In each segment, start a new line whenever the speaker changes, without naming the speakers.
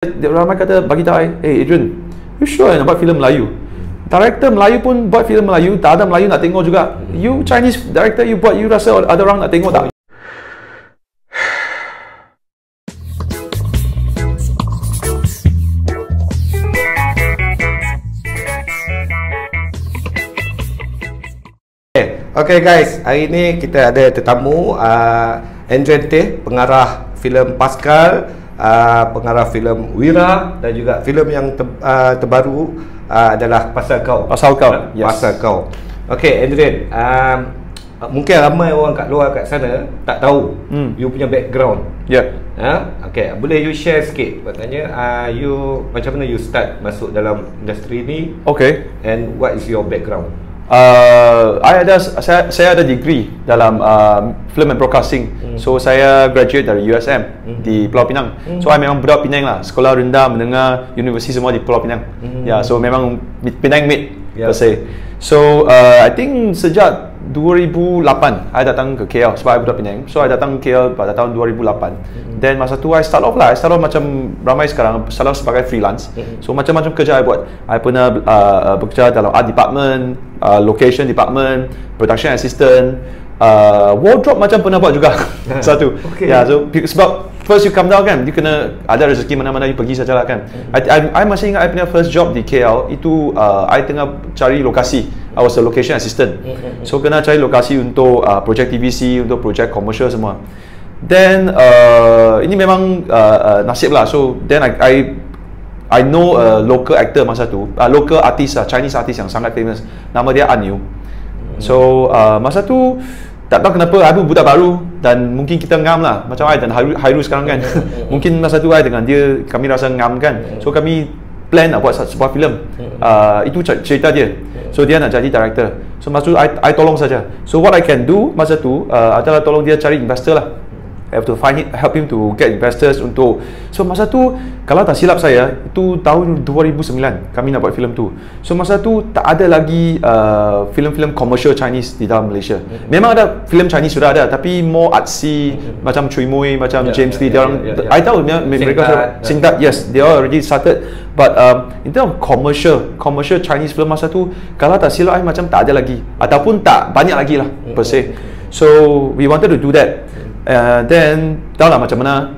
Ramai kata bagi tahu, Adrian, you sure nak buat filem Melayu? Director Melayu pun buat filem Melayu, tak ada Melayu nak tengok juga. You Chinese director, you buat, you rasa ada orang nak tengok tak?
Okay guys, hari ni kita ada tetamu Adrian Teh, pengarah filem Pascal, pengarah filem Wira, dan juga filem yang terbaru adalah Pasal Kau.
Pasal Kau, yes.
Pasal Kau. Okay Adrian, mungkin ramai orang kat luar kat sana tak tahu you punya background.
Ya.
Okay, boleh you share sikit katanya you macam mana you start masuk dalam industri ni?
Okay.
And what is your background?
Saya ada degree dalam film and broadcasting. So saya graduate dari USM di Pulau Pinang. So I memang budak Penang lah. Sekolah rendah, menengah, universiti semua di Pulau Pinang. Ya, so memang Penang made per se. So I think sejak 2008 I datang ke KL sebab I budak Penang. So I datang ke KL pada tahun 2008. Then masa tu I start off macam ramai sekarang, start off sebagai freelance. So macam-macam kerja I buat. I pernah bekerja dalam art department, location department, production assistant, wardrobe macam pernah buat juga. Satu. Okay. Ya, so sebab first you come down kan, you kena ada rezeki mana-mana you pergi sajalah kan. I masih ingat I punya first job di KL itu I tengah cari lokasi. I was a location assistant. So kena cari lokasi untuk projek TVC, untuk projek komersial semua. Then ini memang nasib lah. So then I know a local actor masa tu, local artist, Chinese artist yang sangat famous. Nama dia An Yu. So masa tu tak tahu kenapa I pun budak baru dan mungkin kita ngam lah macam I dan Hairu sekarang kan. Mungkin masa tu I dengan dia kami rasa ngam kan. So kami plan nak buat sebuah filem. Itu cerita dia. So dia nak jadi director. So masa tu I tolong saja. So what I can do masa tu adalah tolong dia cari investor lah. I have to help him to get investors untuk. So masa tu kalau tak silap saya itu tahun 2009 kami nak buat filem tu. So masa tu tak ada lagi filem-filem commercial Chinese di dalam Malaysia. Memang ada filem Chinese sudah ada tapi more artsy, macam Cui Mui, macam James Lee, dia orang I tahu mereka Singdat, yes, they all already started. But in terms of commercial Chinese film masa tu kalau tak silap I macam tak ada lagi ataupun tak banyak lagi lah per se. So we wanted to do that. Then tahu lah macam mana.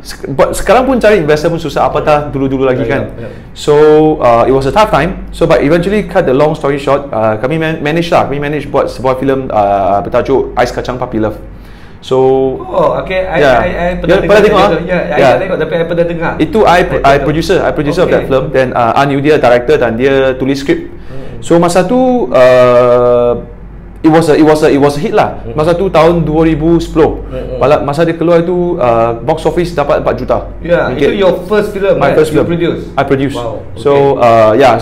Sekarang pun cari investor pun susah, apatah dulu-dulu lagi kan. So it was a tough time. So but eventually cut the long story short, kami manage buat sebuah filem bertajuk Ais Kacang Puppy Love. So
okay, I pernah tengok. I tengok tapi I pernah dengar.
Itu I producer of that film. Then An Yu dia director dan dia tulis skrip. So masa tu it was a hit lah. Masa tu tahun 2010. Masa dia keluar itu box office dapat 4 juta.
Itu your first film.
My first film. I produced. Wow. So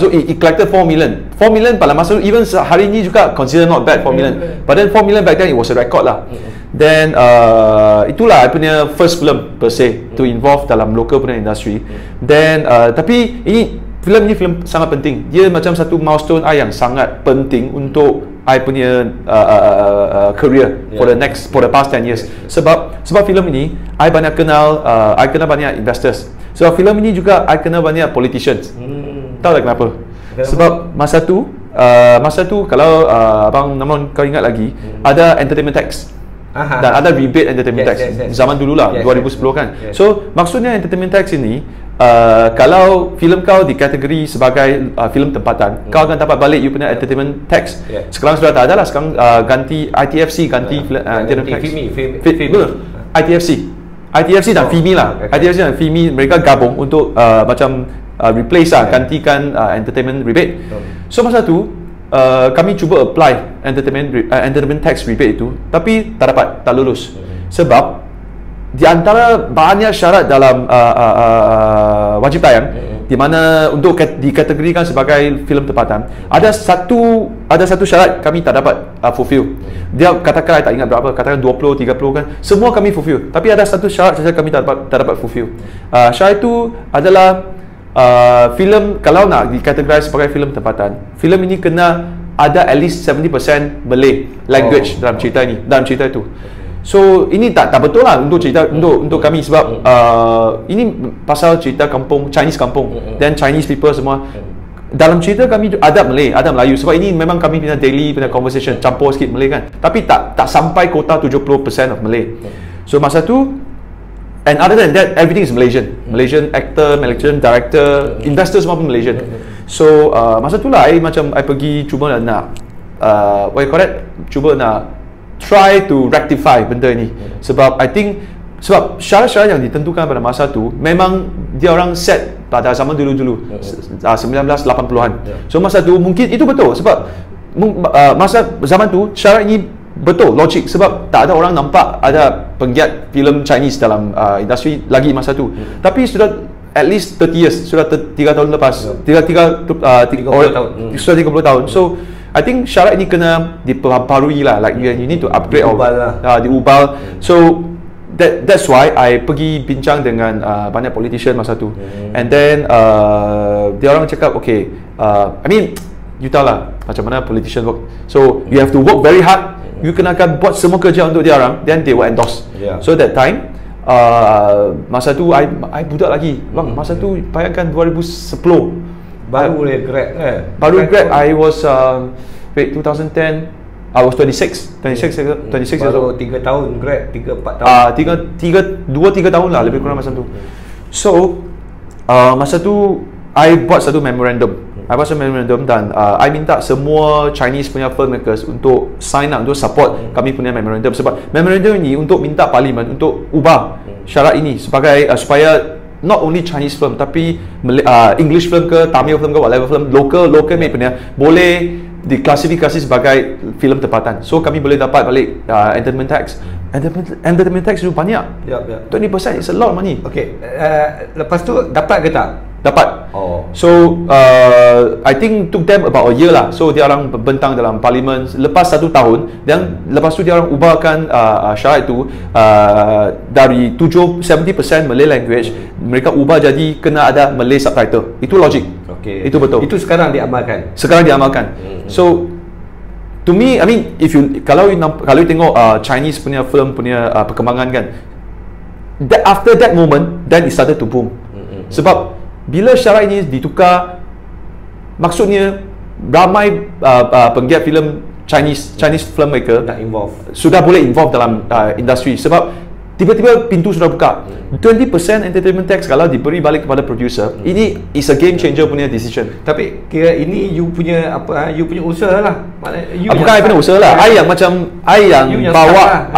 so it collected 4 million. 4 million pada masa tu, even hari ni juga consider not bad 4 million. But then 4 million back then it was a record lah. Then itulah I punya first film per se to involve dalam local punya industry. Then tapi filem ni sangat penting. Dia macam satu milestone yang sangat penting untuk I punya career for the past 10 years. Sebab filem ini I banyak kenal banyak investors. Sebab filem ini juga I kenal banyak politicians. Tahu tak kenapa? Sebab masa tu kalau abang Namron kau ingat lagi, ada entertainment tax. Dan ada rebate entertainment tax zaman dulu lah, 2010 kan. So maksudnya entertainment tax ini kalau filem kau dikategori sebagai filem tempatan, kau akan dapat balik you punya entertainment tax. Sekarang sudah tak ada lah. Sekarang ganti ITFC, ganti entertainment tax. ITFC dan FIMI lah. ITFC dan FIMI mereka gabung untuk macam replace lah, gantikan entertainment rebate. So masa tu kami cuba apply entertainment tax rebate itu, tapi tak dapat, tak lulus. Sebab di antara banyak syarat dalam wajib tayang di mana untuk dikategorikan sebagai filem tempatan, ada satu syarat kami tak dapat fulfill. Dia katakan, I tak ingat berapa, katakan 20, 30 kan, semua kami fulfill. Tapi ada satu syarat saja kami tak dapat fulfill. Syarat itu adalah filem kalau nak dikategorikan sebagai filem tempatan, filem ini kena ada at least 70% Malay language dalam cerita itu. So ini tak betul lah untuk cerita untuk kami sebab ini pasal cerita kampung Chinese kampung dan Chinese people semua. Dalam cerita kami ada Malay, ada Melayu sebab ini memang kami punya daily punya conversation campur sikit Malay kan. Tapi tak sampai kota 70% of Malay. So masa tu, and other than that, everything is Malaysian actor, Malaysian director, investors semua pun Malaysian. So masa tu lah I pergi cuba nak what you call that, cuba nak try to rectify benda ni. Sebab I think sebab syarat-syarat yang ditentukan pada masa tu memang dia orang set pada zaman dulu 1980-an. So masa tu mungkin itu betul sebab masa zaman tu syarat ini betul, logik sebab tak ada orang nampak ada penggiat filem Chinese dalam industri lagi masa tu. Tapi sudah at least 30 years, sudah 3 tahun lepas, 30 tahun. Sudah 30 tahun. So I think syarat ini kena diperbarui lah, like you need to upgrade diubah. So that's why I pergi bincang dengan banyak politician masa tu. And then dia orang cakap okay, I mean you tahu lah macam mana politician work. So you have to work very hard. You kena akan buat semua kerja untuk dia orang, then they will endorse. So that time masa tu I budak lagi. Bang, masa tu bayangkan 2010
baru grad
baru grad. I was 2010 I was 26 years
baru
old.
3 tahun grad, 3-4 tahun.
2-3 tahun lah lebih kurang masa tu. So masa tu I buat satu memorandum. Dan I minta semua Chinese punya filmmakers untuk sign up, untuk support kami punya memorandum. Sebab memorandum ini untuk minta parlimen untuk ubah syarat ini sebagai supaya not only Chinese film tapi English film ke, Tamil film ke, whatever film, local made punya boleh diklasifikasi sebagai filem tempatan. So kami boleh dapat balik entertainment tax. Entertainment tax itu banyak. 20% is a lot of money.
Okay, lepas tu dapat ke tak?
Dapat. So I think took them about a year lah. So dia orang bentang dalam parlimen lepas 1 tahun, dan lepas tu dia orang ubahkan syarat itu dari 70% Malay language mereka ubah jadi kena ada Malay subtitle. Itu logik.
Okay.
Itu betul.
Itu sekarang diamalkan.
So to me, I mean, kalau you tengok Chinese punya film punya perkembangan kan, after that moment then it started to boom. Sebab bila syarat ini ditukar, maksudnya ramai penggiat filem Chinese filmmaker sudah boleh involve dalam industri. Sebab tiba-tiba pintu sudah buka. 20% entertainment tax kalau diberi balik kepada producer, ini is a game changer punya decision.
Tapi kira ini you punya you punya usaha lah.
Bukan I punya usaha lah. I yang bawa,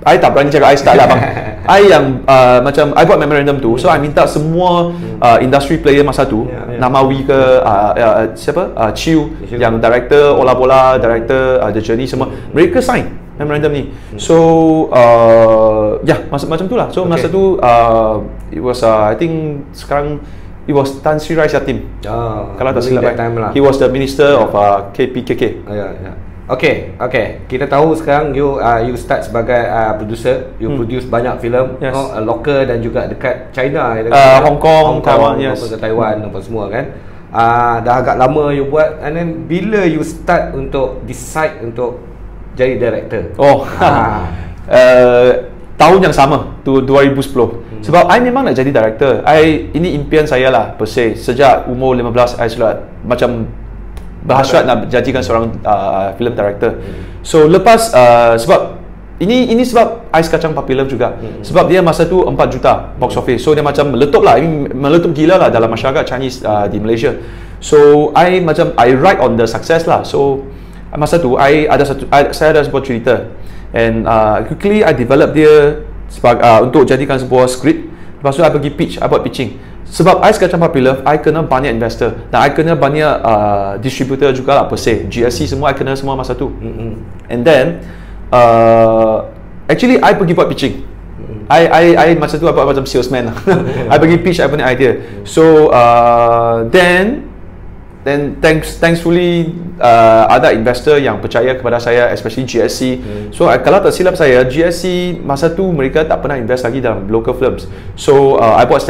I tak berani cakap I start lah bang. I yang macam I buat memorandum tu. So I minta semua industry player masa tu, Namawi ke siapa? Chiu yang director Ola Bola, director The Journey, semua mereka sign memorandum ni. So macam tu lah. So masa tu it was I think sekarang it was Tan Sri Rais Yatim. Kalau tak silap he was the minister of KPKK.
Okay. Kita tahu sekarang you start sebagai producer. You produce banyak filem, local dan juga dekat China,
Hong Kong, Taiwan,
Taiwan apa semua kan. Dah agak lama you buat. And then bila you start untuk decide untuk jadi director?
Tahun yang sama tu 2010. Sebab I memang nak jadi director. Ini impian saya lah per se. Sejak umur 15 I sudah macam berhasrat nak jadikan seorang film director. So lepas sebab ini sebab Ais Kacang popular juga. Sebab dia masa tu 4 juta box office. So dia macam meletup lah. Ini meletup gila lah dalam masyarakat Chinese di Malaysia. So I ride on the success lah. So masa tu saya ada sebuah cerita, and quickly I develop dia untuk jadikan sebuah script. Lepas tu I pergi pitch, I buat pitching. Sebab Ais Kacang popular, I kena banyak investor dan I kena banyak distributor juga lah per se. GSC semua I kena semua masa tu. And then actually I pergi buat pitching. I masa tu I buat macam salesman lah. I pergi pitch I punya idea. So then thankfully ada investor yang percaya kepada saya, especially GSC. So kalau tak silap saya, GSC masa tu mereka tak pernah invest lagi dalam local films. So I buat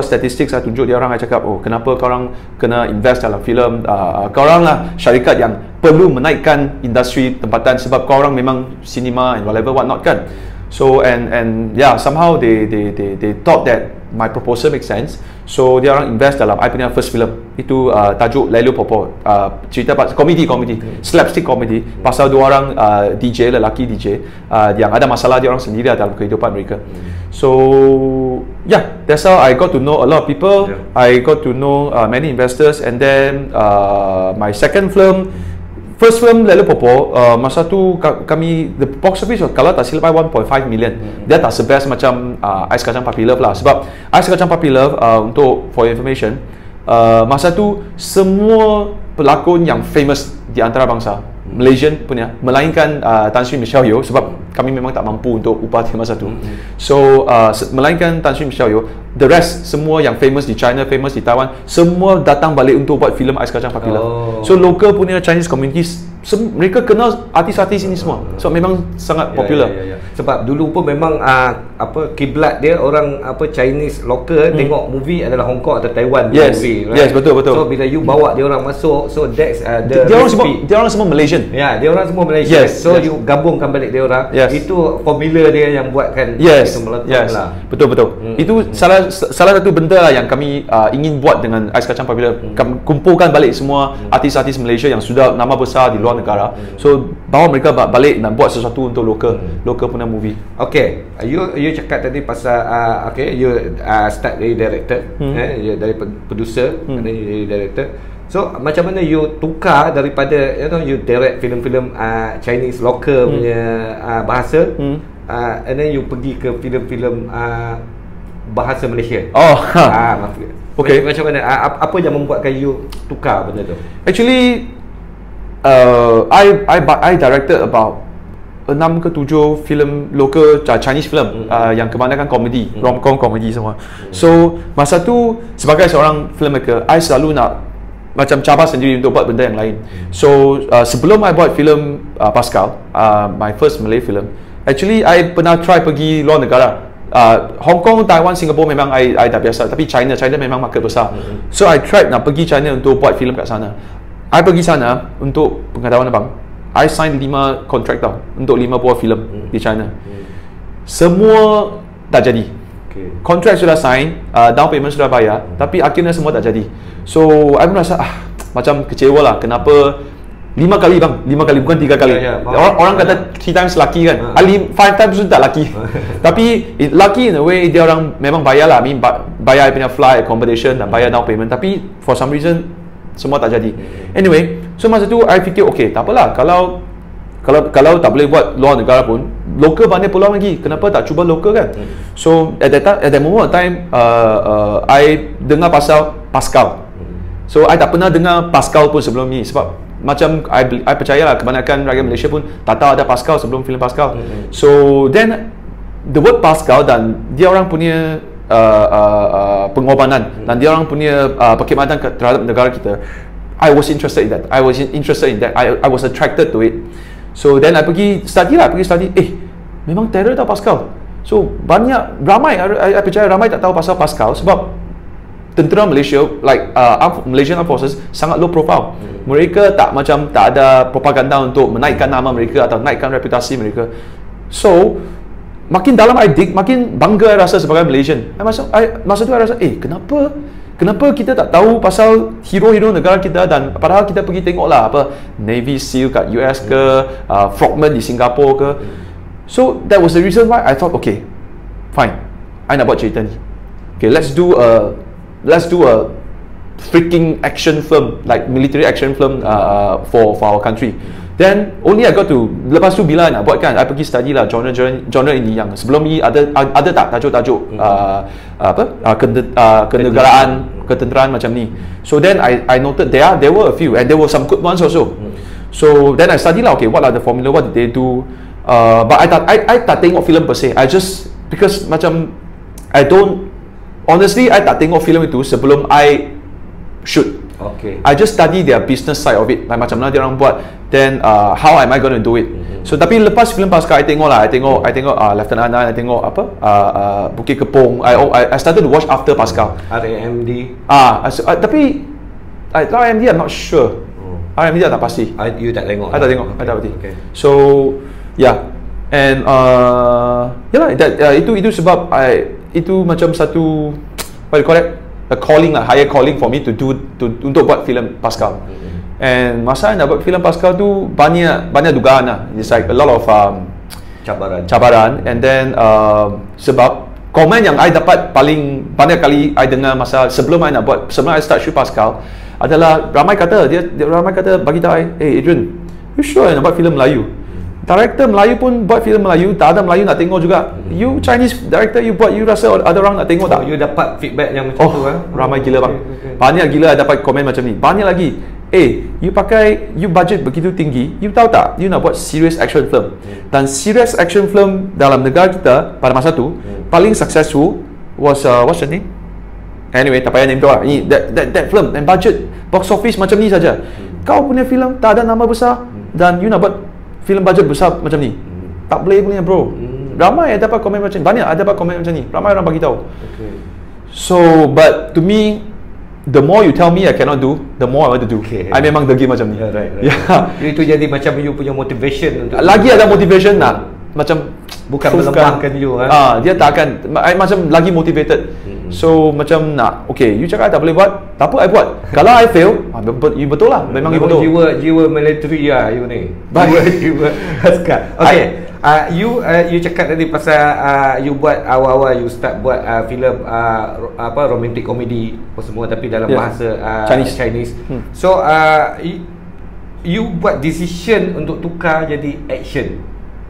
statistics, saya tunjuk dia orang, saya cakap, oh kenapa korang kena invest dalam filem, korang lah syarikat yang perlu menaikkan industri tempatan sebab korang memang cinema and whatever what not kan. So and yeah, somehow they thought that my proposal makes sense. So dia orang invest dalam I punya first film. Itu tajuk Lelu Popo, cerita komedi slapstick comedy pasal dua orang DJ, lelaki DJ yang ada masalah dia orang sendiri dalam kehidupan mereka. So yeah, that's how I got to know a lot of people. I got to know many investors, and then my second film, first film Lelu Popo, masa tu kami the box office kalau tak silap 1.5 million. Dia tak sebest macam Ais Kacang Puppy Love lah, sebab Ais Kacang Puppy Love, untuk for information, masa tu semua pelakon yang famous di antara bangsa Malaysian punya, melainkan Tan Sri Michelle Yeoh, sebab kami memang tak mampu untuk upah dia masa tu. So melainkan Tan Sri Michelle Yeoh, the rest semua yang famous di China, famous di Taiwan, semua datang balik untuk buat filem Ais Kacang Puppy Love. So local punya Chinese communities, mereka kenal artis-artis ini semua. So memang sangat popular.
Sebab dulu pun memang kiblat dia orang Chinese local tengok movie adalah Hong Kong atau Taiwan movie, right?
Yes, betul.
So bila you bawa dia orang masuk, so that's
dia orang semua Malaysian.
Ya, dia orang semua Malaysia. So you gabungkan balik dia orang. Itu formula dia yang buatkan itu meletup lah.
Betul. Itu salah satu benda lah yang kami ingin buat dengan Ais Kacang Puppy Love. Kumpulkan balik semua artis-artis Malaysia yang sudah nama besar di luar negara. So bawa mereka balik dan buat sesuatu untuk local punya movie.
Okay, you cakap tadi pasal you start dari director, dari producer, dan jadi director. So macam mana you tukar daripada you direct filem-filem Chinese local punya bahasa, and then you pergi ke filem-filem bahasa Malaysia? Okay. Macam mana? Apa yang membuatkan you tukar benda tu?
Actually, I directed about 6 ke 7 filem local Chinese film, yang kebanyakan komedi, rom-com komedi semua. So masa tu sebagai seorang filmmaker, I selalu nak macam cabar sendiri untuk buat benda yang lain. So sebelum I buat filem Pascal, my first Malay film, actually I pernah try pergi luar negara. Hong Kong, Taiwan, Singapore memang I dah biasa, tapi China memang market besar. So I tried nak pergi China untuk buat filem kat sana. I pergi sana untuk pengetahuan abang, I sign 5 kontrak tau untuk 5 buah filem di China. Semua tak jadi. Kontrak sudah sign, down payment sudah bayar, tapi akhirnya semua tak jadi. So I pun rasa macam kecewa lah. Kenapa 5 kali bang, 5 kali bukan 3 kali. Orang kata 3 times lucky kan, 5 times sudah tak lucky. Tapi lucky in a way, dia orang memang bayar lah, bayar punya flight, accommodation dan bayar down payment, tapi for some reason semua tak jadi. Anyway, so masa tu I fikir okay, tak apalah, kalau tak boleh buat luar negara pun, local banyak peluang lagi, kenapa tak cuba local kan. So at that moment of time, I dengar pasal Pascal. So I tak pernah dengar Pascal pun sebelum ni, sebab macam I percayalah kebanyakan rakyat Malaysia pun tak tahu ada Pascal sebelum filem Pascal. So then the word Pascal dan dia orang punya pengorbanan dan dia orang punya perkhidmatan terhadap negara kita, I was interested in that. I was attracted to it. So then I pergi study. Memang terror tau Pascal. So ramai I percaya ramai tak tahu pasal Pascal sebab tentera Malaysia, like Malaysian Armed Forces, sangat low profile. Mereka tak ada propaganda untuk menaikkan nama mereka atau naikkan reputasi mereka. So makin dalam I dig, makin bangga I rasa sebagai Malaysian. Masa tu I rasa, kenapa kita tak tahu pasal hero-hero negara kita, dan padahal kita pergi tengok lah Navy SEAL kat US ke, Frogman di Singapura ke. So that was the reason why I thought, okay, fine, I nak buat cerita ni. Okay, let's do a freaking action film, like military action film for our country. Then only I got to, lepas tu bila I nak buat kan, I pergi study lah genre ini yang sebelum ni ada tak tajuk-tajuk kenegaraan, ketenteraan macam ni. So then I noted there were a few, and there were some good ones also. So then I study lah, okay, what are the formula, what did they do? But I tak tengok film per se. I just, because macam honestly I tak tengok film itu sebelum I shoot.
Okay.
I just study their business side of it, like macam mana dia orang buat, then how am I going to do it. So tapi lepas filem Pascal, I tengok Lieutenant Anan, I tengok apa Bukit Kepong. I started to watch after Pascal.
RMD.
Tapi RMD I'm not sure. RMD tak pasti.
You tak tengok?
I tak tengok. I tak pasti.
Okay.
So yeah, and yalah, itu sebab itu macam satu, what do you call it, a calling lah, higher calling for me to untuk buat filem Pascal. And masa nak buat filem Pascal tu banyak dugaan lah. It's like a lot of cabaran. And then sebab komen yang I dapat paling banyak kali I dengar masa sebelum I start shoot Pascal adalah ramai kata bagi tahu hey Adrian, you sure nak buat filem Melayu? Director Melayu pun buat filem Melayu, tak ada Melayu nak tengok juga. You Chinese director, you buat, you rasa ada orang nak tengok tak?
You dapat feedback yang macam tu
ramai gila bang. Banyak gila dapat komen macam ni. Banyak lagi. You budget begitu tinggi, you tahu tak? You nak buat serious action film. Dan serious action film dalam negara kita pada masa tu paling successful was what's the name? Anyway, tak payah name tu lah. That film and budget box office macam ni saja. Kau punya filem tak ada nama besar dan you nak buat filem budget besar macam ni, tak boleh punya bro. Ramai ada dapat komen macam ni, banyak ada dapat komen macam ni, ramai orang bagi tahu. So but to me, the more you tell me I cannot do, the more I want to do. I memang degil macam ni.
Right. Itu jadi macam you punya motivation untuk
lagi ada motivation nak macam
bukan melemahkan you.
Dia tak akan macam lagi motivated. So macam nak, okay, you cakap tak boleh buat, tak apa, I buat. Kalau I fail, you betul lah, memang you betul.
Jiwa military lah you ni. Jiwa askar. Okay. You cakap tadi pasal you buat awal-awal you start buat filem romantic comedy apa semua, tapi dalam bahasa Chinese. So you buat decision untuk tukar jadi action.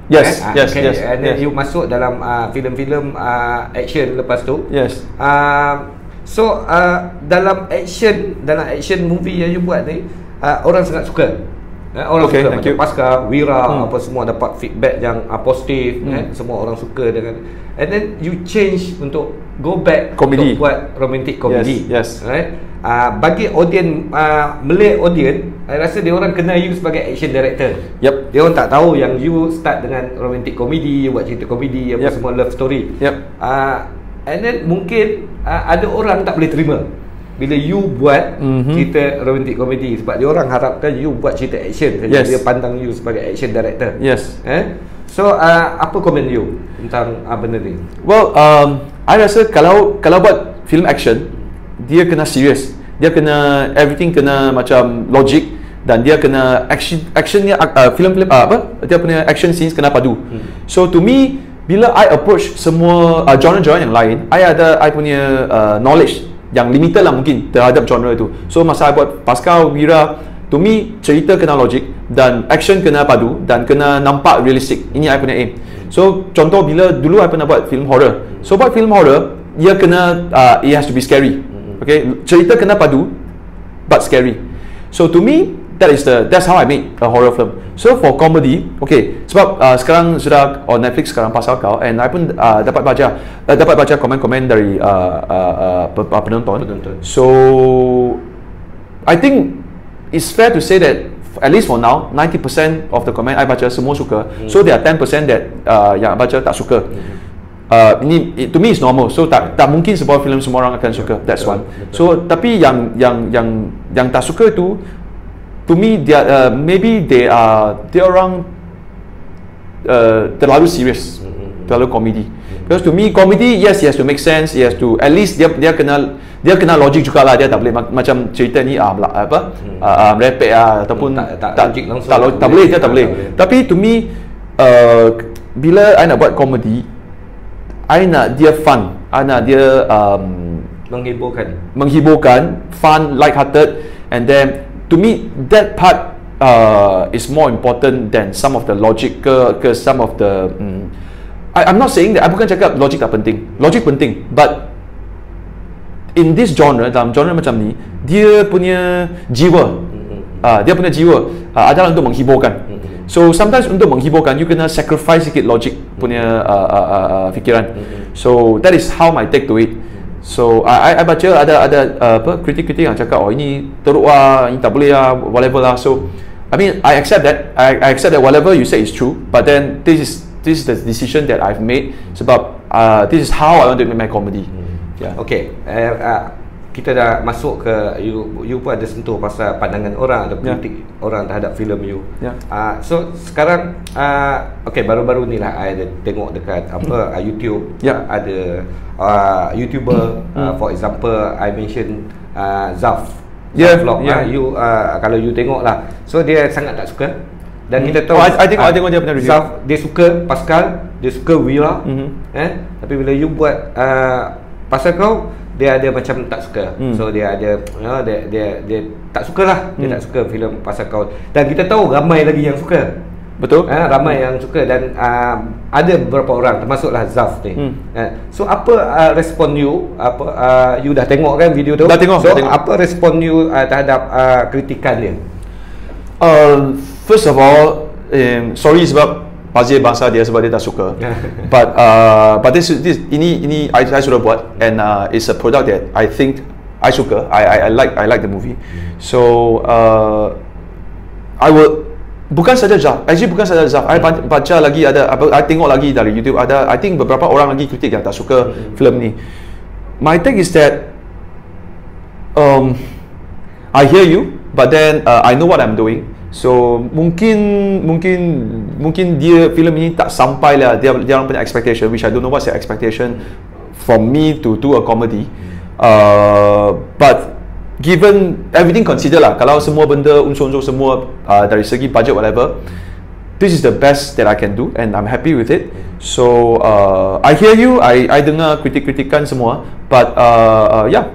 Yes.
And then you masuk dalam filem-filem action lepas tu.
Yes.
So dalam action movie yang you buat ni, orang sangat suka. Orang suka macam Pascal, Wira, apa semua dapat feedback yang positif. Semua orang suka dengan. And then you change untuk go back
comedy,
untuk buat romantic comedy.
Yes.
Right? Bagi audience Malay audience, saya rasa dia orang kenal you sebagai action director.
Yep.
Dia orang tak tahu yang you start dengan romantic comedy, you buat cerita komedi apa semua, love story. And then mungkin ada orang tak boleh terima bila you buat cerita romantic comedy, sebab dia orang harapkan you buat cerita action saja. Dia pandang you sebagai action director. So apa komen you tentang benda ni? Well,
I rasa kalau buat film action, dia kena serious. Dia kena everything kena macam logic, dan dia kena actionnya film dia punya action scenes kena padu. So to me, bila I approach semua genre-genre yang lain, I punya knowledge yang limited lah mungkin terhadap genre itu. So masa I buat Pascal, Wira, to me cerita kena logic dan action kena padu dan kena nampak realistic. Ini I punya aim. So contoh, bila dulu I pernah buat film horror. So buat film horror, dia kena it has to be scary. Okay, cerita kena padu but scary. So to me, that's how I make a horror film. So for comedy, okay, sebab sekarang sudah on Netflix sekarang Pasal Kau, and I pun dapat baca komen-komen dari penonton. So I think it's fair to say that at least for now 90% of the comment I baca semua suka. So there are 10% that yang baca tak suka. Ini to me is normal. So tak mungkin sebuah filem semua orang akan suka. That's one. So tapi yang tak suka itu, to me maybe they orang terlalu serious, terlalu komedi. Because to me comedy, yes, it has to make sense, it has to at least dia kena logic juga lah. Dia tak boleh macam cerita ni merepek ataupun tak boleh, dia tak boleh. Tapi to me bila I nak buat comedy, I nak dia fun, I nak dia menghiburkan, fun, light-hearted, and then to me that part is more important than some of the logic ke some of the I'm not saying that, I bukan cakap logic tak penting, logic penting, but in this genre, dalam genre macam ni, dia punya jiwa adalah untuk menghiburkan. So sometimes untuk menghiburkan, you kena sacrifice sikit logic punya fikiran. So that is how my take to it. So I baca ada apa kritik-kritik yang cakap oh ini teruk lah, ini tak boleh lah, whatever lah. So I mean I accept that. I accept that whatever you say is true, but then this is the decision that I've made sebab this is how I want to make my comedy.
Yeah. Okay. Kita dah masuk ke you pun ada sentuh pasal pandangan orang atau kritik orang terhadap filem you. So sekarang okay, baru-baru ni lah I ada tengok dekat YouTube. Ada YouTuber for example I mention Zaf. Vlog. You kalau you tengok lah. So dia sangat tak suka. Dan kita tahu
I tengok dia punya review.
Zaf dia suka Pascal, dia suka Wira. Tapi bila you buat pasal kau, dia ada macam tak suka. So dia ada dia tak sukalah. Dia tak suka filem pasal kau. Dan kita tahu ramai lagi yang suka.
Betul?
Ramai yang suka dan ada beberapa orang termasuklah Zaf ni. So apa respon you? You dah tengok kan video tu?
Dah tengok.
So apa respon you terhadap kritikan dia?
First of all, sorry sebab Fazil bangsa dia sebab dia tak suka. But this ini I sudah buat and it's a product that I think I suka. I like the movie. So I will bukan saja Zaf. Actually bukan saja Zaf. I baca lagi ada I tengok lagi dari YouTube ada I think beberapa orang lagi kritik yang tak suka filem ni. My take is that I hear you, but then I know what I'm doing. So mungkin dia filem ini tak sampai lah dia orang punya expectation, which I don't know what's their expectation for me to do a comedy. But given everything considered lah, kalau semua benda unsur-unsur semua dari segi budget whatever, this is the best that I can do and I'm happy with it. So I hear you, I dengar kritik-kritikan semua, but yeah.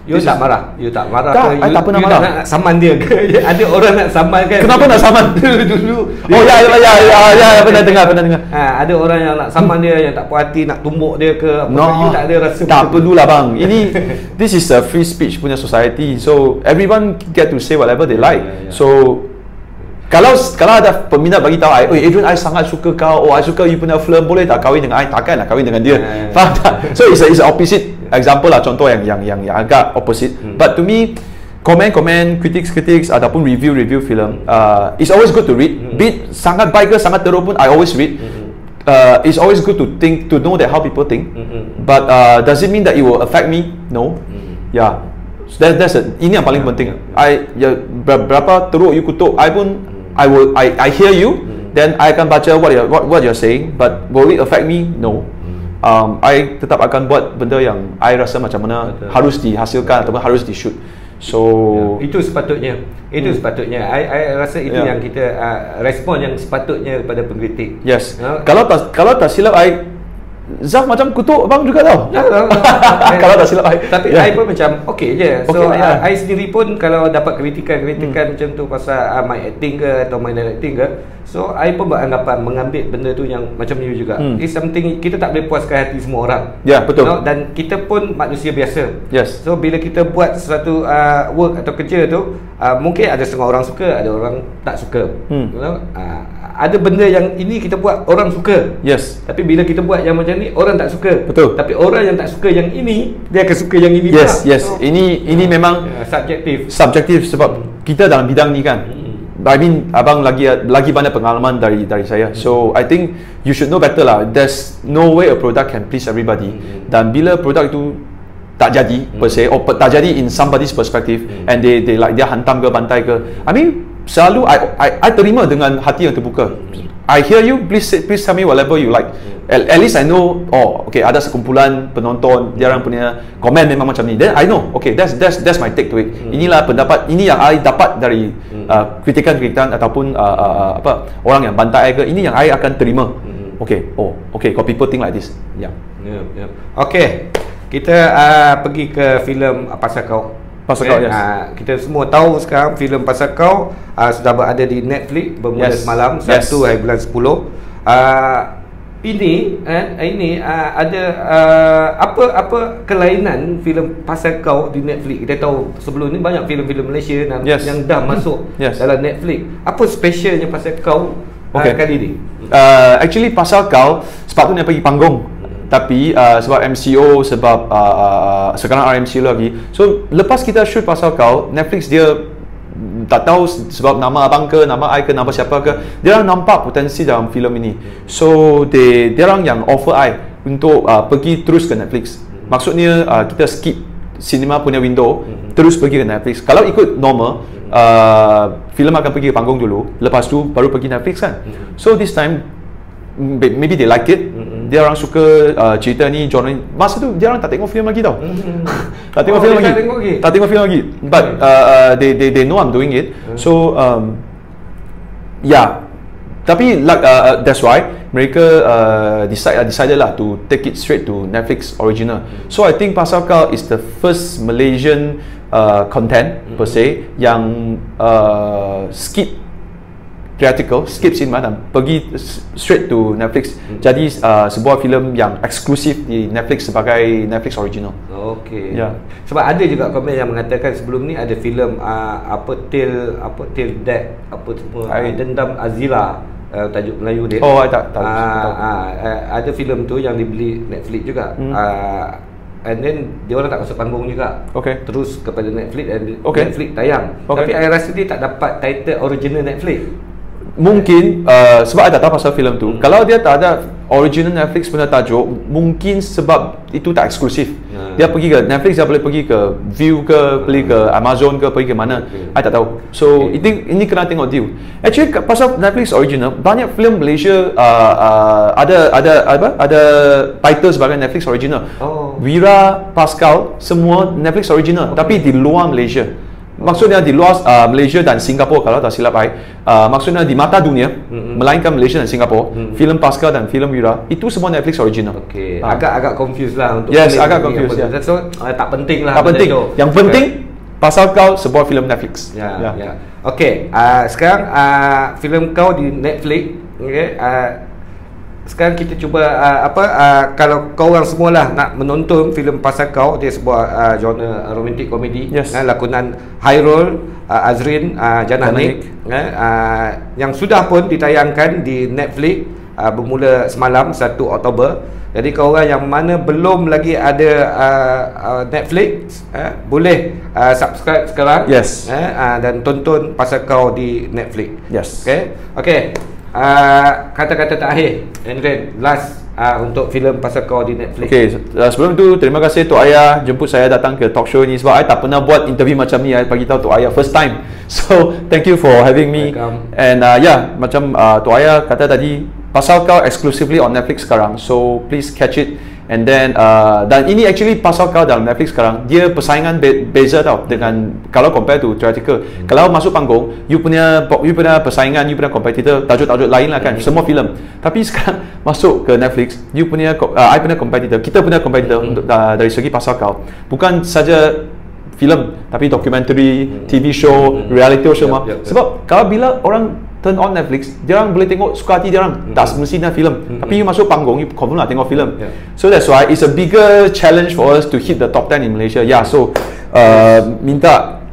You tak marah? You tak marah
tak,
ke?
I tak pernah marah.
Nak saman dia ke? Ada orang nak saman kan?
Kenapa nak saman dulu? Oh ya pernah dengar.
Ada orang yang nak saman dia, yang tak puas hati nak tumbuk dia ke?
No,
you tak ada rasa?
Tak perlulah bang. This is a free speech punya society. So everyone get to say whatever they like. So kalau ada peminat bagi tahu Adrian, I sangat suka kau. I suka you punya film, boleh tak kahwin dengan I? Takkan nak kahwin dengan dia. Faham tak? So it's opposite example lah, contoh yang agak opposite. But to me, komen critics ataupun review film, it's always good to read. Be sangat baik ke sangat teruk pun I always read. It's always good to know that how people think. But does it mean that it will affect me? No. Yeah. So ini yang paling penting. Berapa teruk you kutuk, I hear you, then I akan baca what you're saying, but will it affect me? No. I tetap akan buat benda yang I rasa macam mana harus dihasilkan ataupun harus di-shoot. So
itu sepatutnya. I rasa itu yang kita respon yang sepatutnya kepada pengkritik.
Yes. Kalau tak silap Zaf macam kutuk abang juga tau. Kalau tak silap
tapi I pun macam okey je. So I sendiri pun kalau dapat kritikan macam tu pasal my acting ke atau my acting ke, so I pun beranggapan mengambil benda tu yang macam you juga. It's something kita tak boleh puaskan hati semua orang.
Ya, betul.
Dan kita pun manusia biasa.
Yes.
So bila kita buat sesuatu work atau kerja tu, mungkin ada setengah orang suka, ada orang tak suka. Ada benda yang ini kita buat orang suka.
Yes.
Tapi bila kita buat yang macam ni orang tak suka.
Betul.
Tapi orang yang tak suka yang ini, dia akan suka yang ini.
Yes.
So,
ini memang subjektif sebab kita dalam bidang ni kan. I mean abang lagi banyak pengalaman dari saya. So I think you should know better lah. There's no way a product can please everybody. Dan bila produk itu tak jadi per se, or tak jadi in somebody's perspective, and they like dia hantam ke bantai ke, I mean selalu I terima dengan hati yang terbuka. I hear you, please tell me whatever you like. At least I know, okay, ada sekumpulan penonton dia orang punya komen memang macam ni. Then I know, okay, that's my take to it. Inilah pendapat, ini yang I dapat dari kritikan ataupun orang yang bantai ke, ini yang I akan terima. Okay, okay, kalau people think like this. Okay, kita pergi ke filem Pasal Kau. Yes.
Kita semua tahu sekarang filem Pasal Kau sudah berada di Netflix bermula semalam 1 hari bulan 10. Ini ada apa kelainan filem Pasal Kau di Netflix. Kita tahu sebelum ni banyak filem-filem Malaysia yang dah masuk dalam Netflix. Apa specialnya Pasal Kau kali ni?
Actually Pasal Kau sepatutnya pergi panggung. Tapi sebab MCO, sebab sekarang RMCO lagi. So lepas kita shoot pasal kau, Netflix dia tak tahu sebab nama abang ke, nama I ke, nama siapa ke, dia orang nampak potensi dalam filem ini. So dia orang yang offer I untuk pergi terus ke Netflix. Maksudnya kita skip cinema punya window, terus pergi ke Netflix. Kalau ikut normal, filem akan pergi ke panggung dulu, lepas tu baru pergi Netflix kan. So this time maybe they like it. Dia orang suka cerita ni, genre ni. Masa tu dia orang tak tengok filem lagi tau. Tak tengok filem lagi. Tak tengok filem lagi. But they know I'm doing it. So yeah. Tapi that's why mereka decided lah to take it straight to Netflix original. So I think Pasal Kau is the first Malaysian content per se yang skip theatrical, skip cinema dan pergi straight to Netflix. Jadi sebuah filem yang eksklusif di Netflix sebagai Netflix original.
Okey. Ya. Sebab ada juga komen yang mengatakan sebelum ni ada filem Till Death Dendam Azila, tajuk Melayu dia.
Oh, tak tahu.
Ada filem tu yang dibeli Netflix juga. And then dia orang tak masuk panggung juga. Terus kepada Netflix dan Netflix tayang. Tapi saya rasa dia tak dapat title original Netflix.
Mungkin sebab I tak tahu pasal filem tu. Kalau dia tak ada original Netflix punya tajuk, mungkin sebab itu tak eksklusif. Dia pergi ke Netflix, dia boleh pergi ke View ke, pergi ke Amazon ke, pergi ke mana, I tak tahu. So ini kena tengok deal. Actually pasal Netflix original, banyak filem Malaysia ada title sebagai Netflix original. Wira, Pascal, semua Netflix original, tapi di luar Malaysia. Maksudnya di luar Malaysia dan Singapura, kalau tak silap I, maksudnya di mata dunia, melainkan Malaysia dan Singapura, filem Pascal dan filem Wira itu semua Netflix original.
Agak confused lah untuk
agak confused.
So tak penting lah.
Tak penting. Yang penting Pasal Kau sebuah filem Netflix.
Okey, sekarang filem kau di Netflix. Sekarang kita cuba kalau kau orang semualah nak menonton filem Pasal Kau, dia sebuah genre romantic comedy, lakonan Hairul Azrin, Jannah Nik, yang sudah pun ditayangkan di Netflix bermula semalam 1 Oktober. Jadi kau orang yang mana belum lagi ada Netflix, boleh subscribe sekarang, dan tonton Pasal Kau di Netflix. Okey. Kata-kata terakhir, Andren, last untuk filem Pasal Kau di Netflix.
Sebelum tu terima kasih Tok Ayah jemput saya datang ke talk show ni, sebab I tak pernah buat interview macam ni. I bagi tahu Tok Ayah first time. So thank you for having me. And macam Tok Ayah kata tadi, Pasal Kau exclusively on Netflix sekarang. So please catch it. And then dan ini actually Pasal Kau dalam Netflix sekarang, dia persaingan beza tau dengan kalau compare to theatrical. Kalau masuk panggung, you punya persaingan, you punya competitor, tajuk-tajuk lain lah kan, semua filem. Tapi sekarang masuk ke Netflix, you punya I punya competitor, kita punya competitor untuk dari segi Pasal Kau bukan saja filem, tapi dokumentari, TV show, reality show semua. Sebab kalau bila orang turn on Netflix, dia orang boleh tengok suka hati dia orang, tak semestinya filem. Tapi you masuk panggung, you confirm lah tengok filem. So that's why it's a bigger challenge for us to hit the top 10 in Malaysia. So minta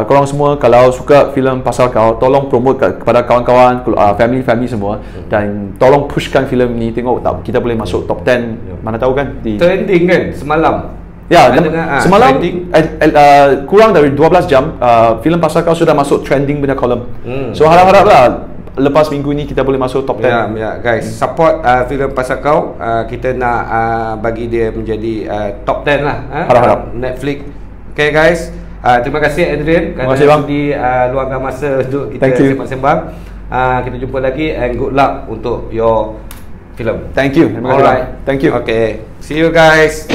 korang semua kalau suka filem Pasal Kau, tolong promote kepada kawan-kawan, family semua, dan tolong pushkan filem ni. Tengok kita boleh masuk top 10. Mana tahu kan
trending kan semalam.
Semalam kurang dari 12 jam filem Pasal Kau sudah masuk trending punya kolom. So harap-harap lah lepas minggu ni kita boleh masuk top 10.
Guys, support filem Pasal Kau. Kita nak bagi dia menjadi top 10 lah,
harap-harap
Netflix. Okay guys, terima kasih Adrian kerana luangkan masa untuk kita sembang-sembang. Kita jumpa lagi and good luck untuk your film.
Thank you. Terima kasih.
Thank you. Okay, see you guys.